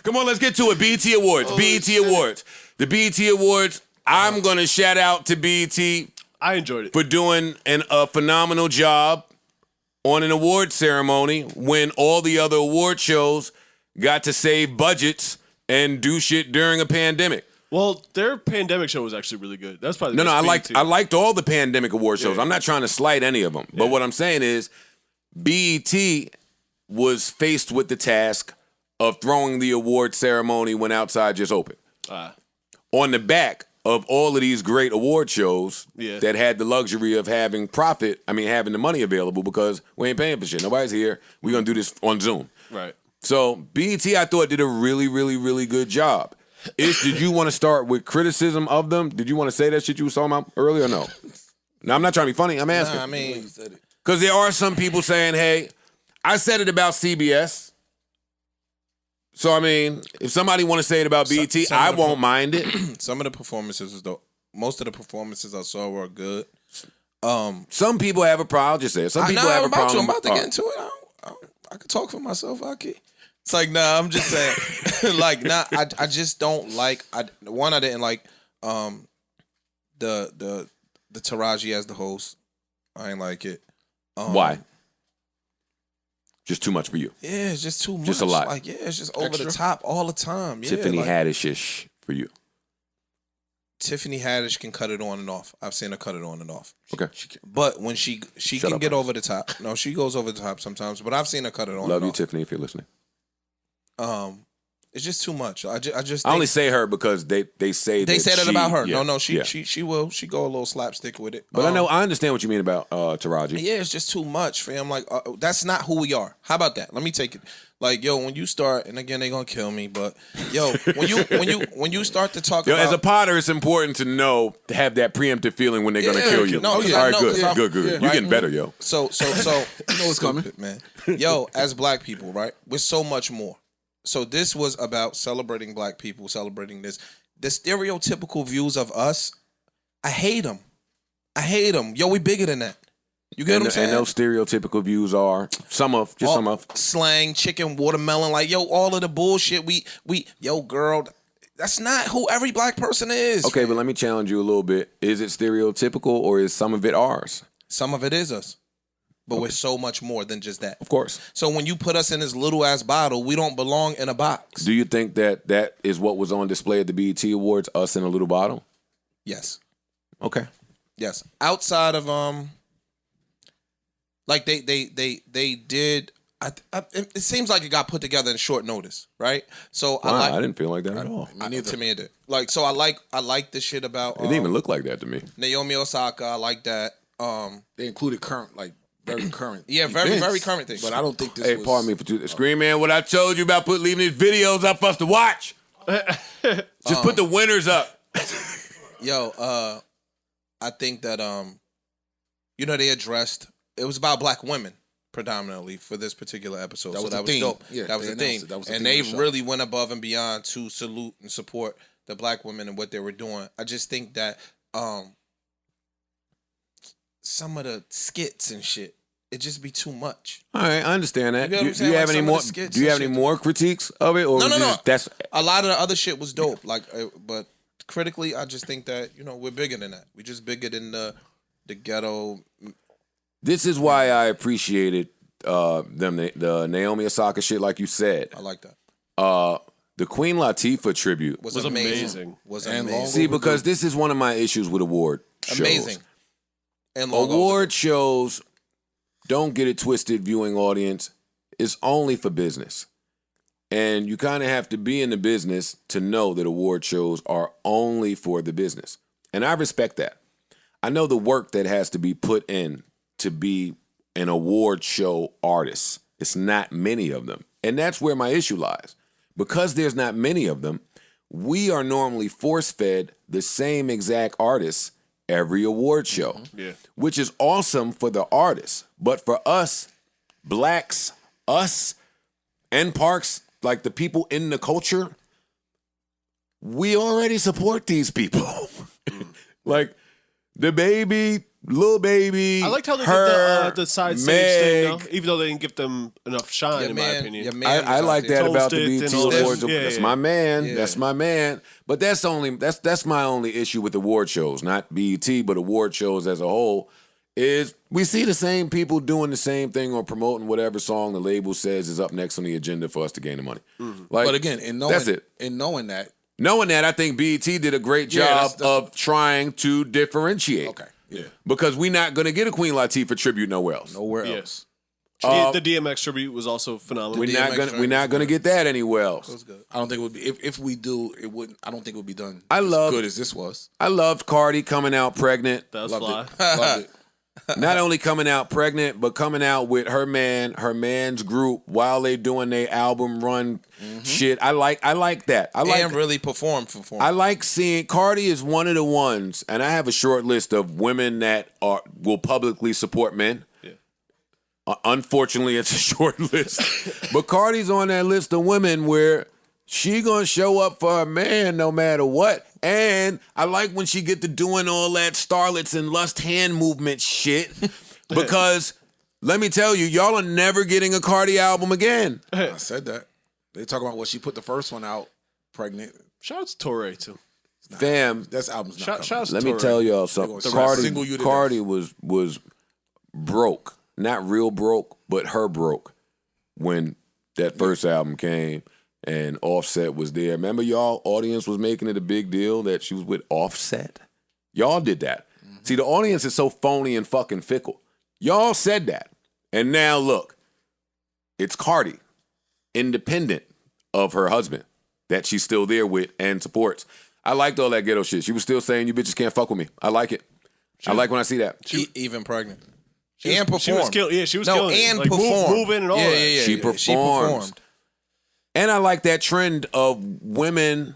Come on, let's get to it. BET Awards. Awards. The BET Awards, I'm going to shout out to BET. I enjoyed it. For doing a phenomenal job on an award ceremony when all the other award shows got to save budgets and do shit during a pandemic. Well, their pandemic show was actually really good. That's probably the best I liked all the pandemic award shows. Yeah. I'm not trying to slight any of them. But what I'm saying is BET was faced with the task of throwing the award ceremony when outside just open. On the back of all of these great award shows that had the luxury of having having the money available because we ain't paying for shit. Nobody's here. We're going to do this on Zoom. Right. So BET, I thought, did a really, really, really good job. Did you want to start with criticism of them? Did you want to say that shit you was talking about earlier or no? No, I'm not trying to be funny. I'm asking. Nah, I mean, because there are some people saying, hey, I said it about CBS. So, I mean, if somebody want to say it about BET, I won't mind it. Some of the performances was dope. Most of the performances I saw were good. Some people have a problem. I'll just say it. Some people have a problem. I'm about to get into it. I can talk for myself, Aki. It's like, nah, I'm just saying. Like, nah, I just don't like. I didn't like the Taraji as the host. I ain't like it. Why? Just too much for you. Yeah, it's just too much. Just a lot. Like, yeah, it's just over the top all the time. Yeah, Tiffany like, Haddish-ish for you. Tiffany Haddish can cut it on and off. I've seen her cut it on and off. Okay. But when she can get over the top. No, she goes over the top sometimes, but I've seen her cut it on Love and you, off. Tiffany, if you're listening. It's just too much. I just think, I only say her because they say that about her. Yeah, No, she will. She go a little slapstick with it. But I understand what you mean about Taraji. Yeah, it's just too much, fam. Like that's not who we are. How about that? Let me take it. Like, yo, when you start, and again, they gonna kill me, but yo, when you start to talk about, as a potter, it's important to have that preemptive feeling when they're gonna kill you. No, all right, good. Yeah. You're getting better, yo. So you know what's coming, man. Yo, as black people, right? We're so much more. So this was about celebrating black people, celebrating this. The stereotypical views of us, I hate them. Yo, we bigger than that. You get what I'm saying? And those stereotypical views are some of slang, chicken, watermelon, like yo, all of the bullshit. We yo, girl, that's not who every black person is. Okay, but let me challenge you a little bit. Is it stereotypical or is some of it ours? Some of it is us. But we're so much more than just that. Of course. So when you put us in this little ass bottle, we don't belong in a box. Do you think that is what was on display at the BET Awards, us in a little bottle? Yes. Okay. Yes. Outside of like they did. It seems like it got put together in short notice, right? So wow, I didn't feel like that at all. To me, it did. Like, so I like the shit about. It didn't even look like that to me. Naomi Osaka, I like that. They included very current. Yeah, very current things. But I don't think this. Hey, pardon me for Scream Man. What I told you about leaving these videos up for us to watch. Just put the winners up. Yo, I think that they addressed. It was about black women predominantly for this particular episode. That was dope. Yeah, that was the thing. And they really went above and beyond to salute and support the black women and what they were doing. I just think that some of the skits and shit, it just be too much. All right, I understand that. You know do you have any more? Do you have any more critiques of it? Or no. That's a lot of the other shit was dope. Like, but critically, I just think that we're bigger than that. We're just bigger than the ghetto. This is why I appreciated the Naomi Osaka shit, like you said. I like that. The Queen Latifah tribute was amazing. Was amazing. See, because this is one of my issues with award shows. Amazing. And award shows, don't get it twisted, viewing audience, is only for business. And you kind of have to be in the business to know that award shows are only for the business. And I respect that. I know the work that has to be put in to be an award show artist. It's not many of them. And that's where my issue lies. Because there's not many of them, we are normally force-fed the same exact artists every award show, which is awesome for the artists. But for us, blacks, us, and Parks, like the people in the culture, we already support these people. Like, the baby, Lil Baby, I liked how they her, did the side Meg. stage thing, though, even though they didn't give them enough shine, in my opinion. I like that about the BET Awards. Yeah, that's yeah. my man. Yeah. That's my man. But that's my only issue with award shows, not BET, but award shows as a whole. Is we see the same people doing the same thing or promoting whatever song the label says is up next on the agenda for us to gain the money. Like, But again, that's it. In knowing that, I think BET did a great job of trying to differentiate. okay, yeah, Because we're not going to get a Queen Latifah tribute nowhere else. nowhere Yeah. else. The DMX tribute was also phenomenal. We're not gonna get that anywhere else. I don't think it would be. If we do, it wouldn't. I don't think it would be done. I as love- good as this was. I loved Cardi coming out pregnant. That was Loved fly. it. Loved it. Not only coming out pregnant, but coming out with her man's group while they doing their album run shit. I like that. And really perform. I like seeing Cardi is one of the ones, and I have a short list of women that will publicly support men. Yeah. Unfortunately, it's a short list, but Cardi's on that list of women where she gonna show up for her man no matter what. And I like when she get to doing all that starlets and lust hand movement shit because let me tell you, y'all are never getting a Cardi album again. I said that. They talk about she put the first one out pregnant. Shout out to Torre, too. Fam, That's album's not coming. Shout out to let Torre. me tell y'all something. They're gonna single you to Cardi death. was broke, not real broke, but her broke when that first album came. And Offset was there. Remember, y'all, audience was making it a big deal that she was with Offset? Y'all did that. See, the audience is so phony and fucking fickle. Y'all said that. And now, look, it's Cardi, independent of her husband, that she's still there with and supports. I liked all that ghetto shit. She was still saying, you bitches can't fuck with me. I like it. I like when I see that. Even pregnant. She And was performed. she was killing it. and Like, performed. moving and all that. Yeah. She performed. And I like that trend of women.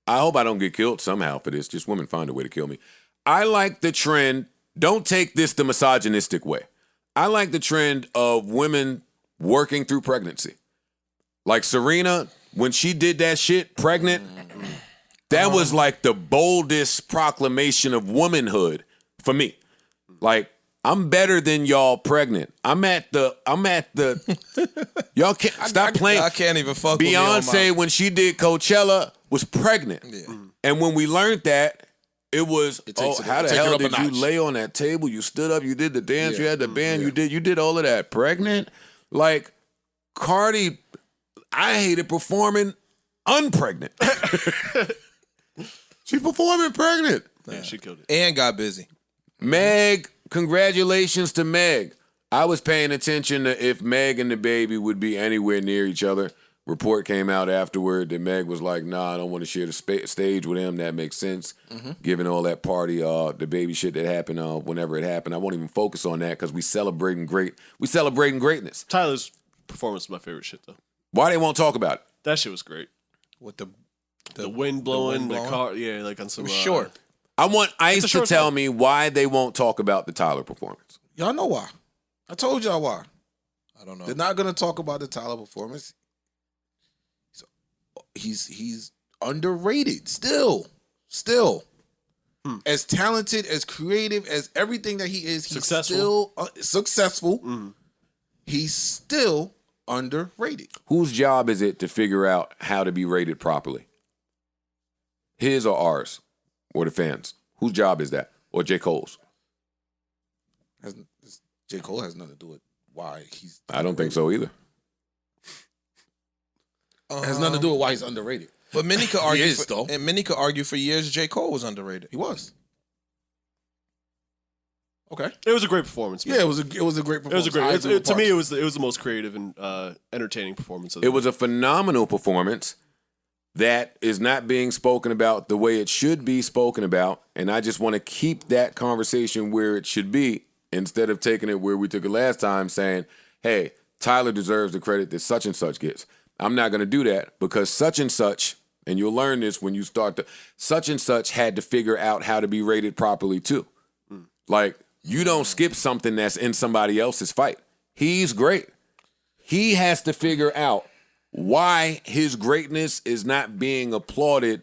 I hope I don't get killed somehow for this. Just women find a way to kill me. I like the trend. Don't take this the misogynistic way. I like the trend of women working through pregnancy. Like Serena, when she did that shit, pregnant, that was like the boldest proclamation of womanhood for me. Like, I'm better than y'all pregnant. I'm at the y'all can't stop playing. I can't even fuck with me on Beyonce, when she did Coachella, was pregnant. Yeah. And when we learned that, it was, how the take it hell up a did you notch. lay on that table? You stood up, you did the dance, you had the band, you did all of that. Pregnant? Like, Cardi, I hated performing unpregnant. She's performing pregnant. Yeah, she killed it. And got busy. Meg, congratulations to Meg. I was paying attention to if Meg and the baby would be anywhere near each other. Report came out afterward that Meg was like, nah, I don't want to share the stage with him. That makes sense. Given all that party, the baby shit that happened whenever it happened. I won't even focus on that because we celebrating greatness. Tyler's performance is my favorite shit, though. Why they won't talk about it? That shit was great. With the Wind blowing, the blowing? car, yeah, like on some. It was short. I want Ice to short tell song. me why they won't talk about the Tyler performance. Y'all know why. I told y'all why. I don't know. They're not gonna talk about the Tyler performance. He's underrated still. As talented, as creative, as everything that he is, he's Successful. still successful. He's still underrated. Whose job is it to figure out how to be rated properly? His or ours? Or the fans? Whose job is that? Or J. Cole's? J. Cole has nothing to do with why he's. I don't think so either. It has nothing to do with why he's underrated. But many could argue. is, though. And many could argue for years J. Cole was underrated. He was. Okay. It was a great performance. Man. Yeah, it was a great It performance. was a great. I It's, agree it, with to me, Parks. it was the most creative and entertaining performance. Of It was a phenomenal performance that is not being spoken about the way it should be spoken about. And I just want to keep that conversation where it should be instead of taking it where we took it last time saying, hey, Tyler deserves the credit that such and such gets. I'm not going to do that because such and such, and you'll learn this when you start to, such and such had to figure out how to be rated properly too. Like, you don't skip something that's in somebody else's fight. He's great. He has to figure out why his greatness is not being applauded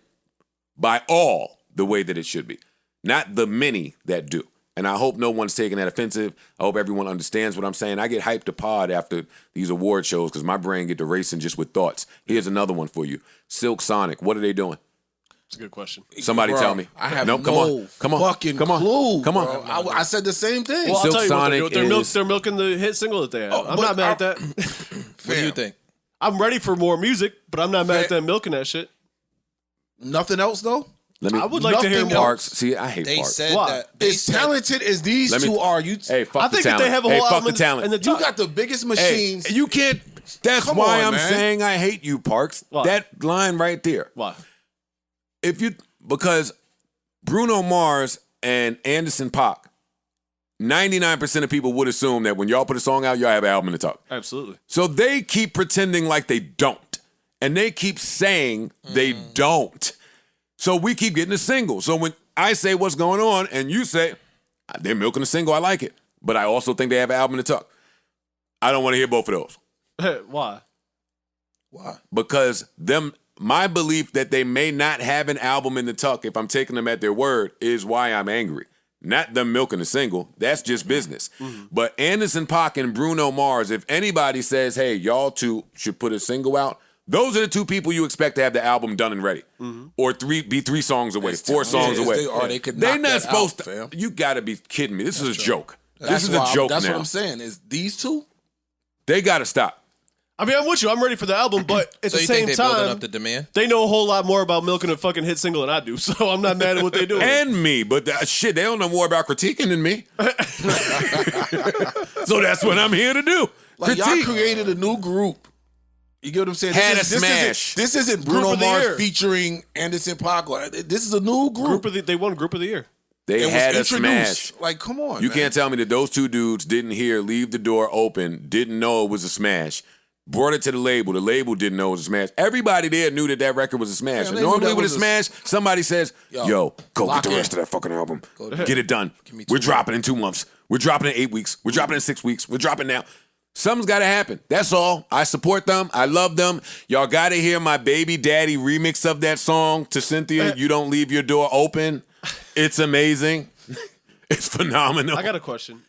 by all the way that it should be. Not the many that do. And I hope no one's taking that offensive. I hope everyone understands what I'm saying. I get hyped to pod after these award shows because my brain get to racing just with thoughts. Here's another one for you. Silk Sonic, what are they doing? It's a good question. Somebody tell me. I have Nope, no fucking clue. Come on. I said the same thing. Well, I'll Silk tell you Sonic what they're milking the hit single that they have. I'm not mad at that. What do you think? I'm ready for more music, but I'm not mad at them milking that shit. Nothing else though. I would like to hear more. Parks. See, I hate They Parks. said Why? that. They As said, talented as these two are, you Hey, fuck I the think talent. that they have a whole fuck album the talent. in the you top. got the biggest Hey, machines. you can't. That's Come why on, I'm man. saying I hate you, Parks. Why? That line right there. Why? Because Bruno Mars and Anderson .Paak, 99% of people would assume that when y'all put a song out, y'all have an album in the tuck. Absolutely. So they keep pretending like they don't. And they keep saying they don't. So we keep getting a single. So when I say what's going on and you say, they're milking a single, I like it. But I also think they have an album in the tuck. I don't want to hear both of those. Why? Because my belief that they may not have an album in the tuck, if I'm taking them at their word, is why I'm angry. Not them milking a single. That's just business. But Anderson .Paak and Bruno Mars, if anybody says, hey, y'all two should put a single out, those are the two people you expect to have the album done and ready. Or be three songs away, four songs away. They're not supposed to. Fam. You got to be kidding me. This is a joke. This is a joke now. That's what I'm saying. Is these two? They got to stop. I mean, I'm with you. I'm ready for the album, but at So the you same think they're building time, up the demand? they know a whole lot more about milking a fucking hit single than I do. So I'm not mad at what they do. And me, but shit, they don't know more about critiquing than me. So that's what I'm here to do. Like y'all Critique. created a new group. You get what I'm saying? Had this a is- smash. This isn't Group Bruno of the year. Mars featuring Anderson .Paak. This is a new group. They won Group of the Year. They It was had a introduced. smash. Like, come on, You man. can't tell me that those two dudes didn't hear Leave the Door Open, didn't know it was a smash, brought it to the label didn't know it was a smash. Everybody there knew that record was a smash. Yeah, And they knew normally that with a was a- smash, somebody says, yo, go lock get the in. rest of that fucking album. Get it done. me We're 2 dropping in 2 months. We're dropping in 8 weeks. We're dropping in 6 weeks. We're dropping now. Something's got to happen. That's all. I support them. I love them. Y'all got to hear my Baby Daddy remix of that song to Cynthia, You Don't Leave Your Door Open. It's amazing. It's phenomenal. I got a question.